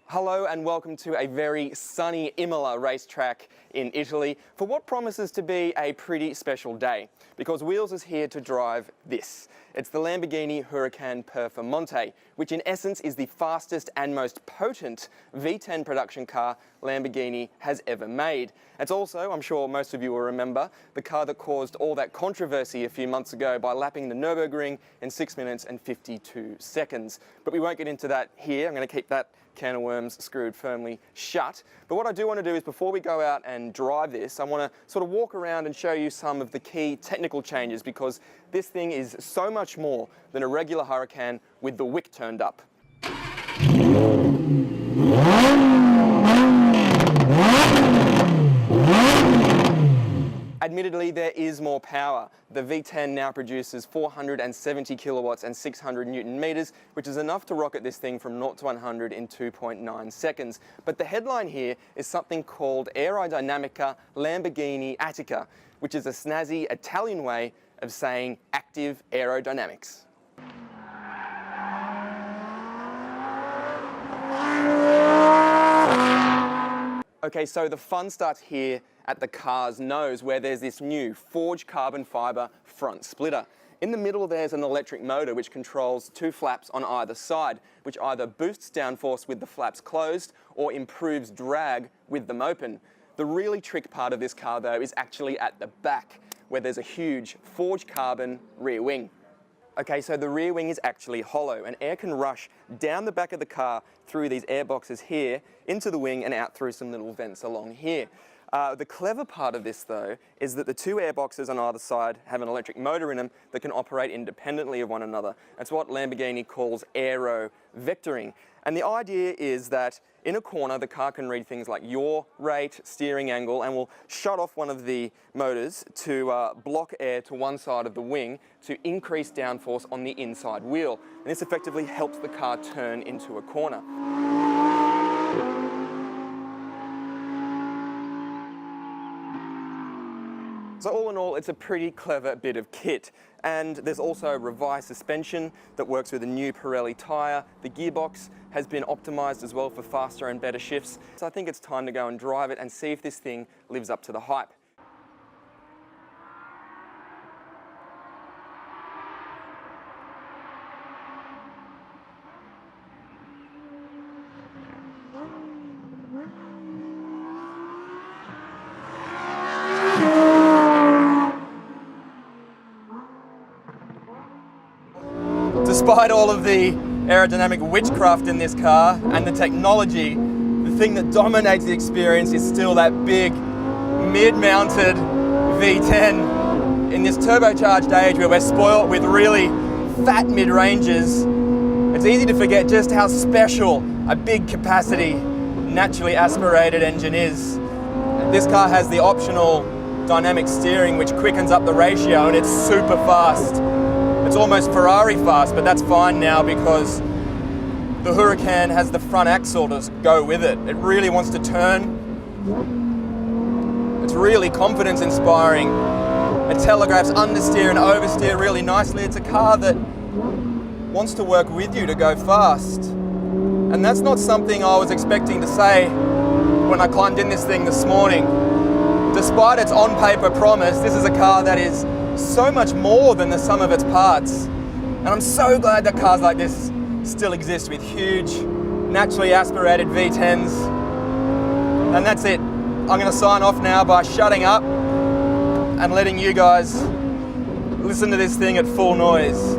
Hello and welcome to a very sunny Imola racetrack in Italy for what promises to be a pretty special day, because Wheels is here to drive this. It's the Lamborghini Huracan Performante, which in essence is the fastest and most potent V10 production car Lamborghini has ever made. It's also, I'm sure most of you will remember, the car that caused all that controversy a few months ago by lapping the Nürburgring in 6 minutes and 52 seconds. But we won't get into that here. I'm going to keep that can of worms screwed firmly shut. But what I do want to do is, before we go out and drive this, I want to sort of walk around and show you some of the key technical changes, because this thing is so much more than a regular Huracan with the wick turned up. Admittedly, there is more power. The V10 now produces 470 kilowatts and 600 Newton meters, which is enough to rocket this thing from 0 to 100 in 2.9 seconds. But the headline here is something called Aerodynamica Lamborghini Attica, which is a snazzy Italian way of saying active aerodynamics. Okay, so the fun starts here at the car's nose, where there's this new forged carbon fibre front splitter. In the middle there's an electric motor which controls two flaps on either side, which either boosts downforce with the flaps closed or improves drag with them open. The really trick part of this car though is actually at the back, where there's a huge forged carbon rear wing. Okay, so the rear wing is actually hollow, and air can rush down the back of the car through these air boxes here, into the wing and out through some little vents along here. The clever part of this though is that the two air boxes on either side have an electric motor in them that can operate independently of one another. That's what Lamborghini calls aero vectoring. And the idea is that in a corner the car can read things like yaw rate, steering angle, and will shut off one of the motors to block air to one side of the wing to increase downforce on the inside wheel. And this effectively helps the car turn into a corner. So all in all, it's a pretty clever bit of kit. And there's also revised suspension that works with a new Pirelli tyre. The gearbox has been optimised as well for faster and better shifts. So I think it's time to go and drive it and see if this thing lives up to the hype. Despite all of the aerodynamic witchcraft in this car and the technology, the thing that dominates the experience is still that big mid-mounted V10. In this turbocharged age where we're spoilt with really fat mid-ranges, it's easy to forget just how special a big capacity naturally aspirated engine is. This car has the optional dynamic steering which quickens up the ratio, and it's super fast. It's almost Ferrari fast, but that's fine now because the Huracan has the front axle to go with it. It really wants to turn. It's really confidence inspiring. It telegraphs understeer and oversteer really nicely. It's a car that wants to work with you to go fast. And that's not something I was expecting to say when I climbed in this thing this morning. Despite its on-paper promise, this is a car that is so much more than the sum of its parts. And I'm so glad that cars like this still exist with huge, naturally aspirated V10s. And that's it. I'm going to sign off now by shutting up and letting you guys listen to this thing at full noise.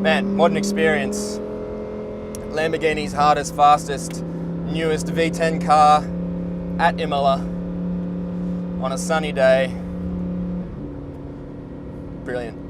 Man, what an experience. Lamborghini's hardest, fastest, newest V10 car at Imola on a sunny day. Brilliant.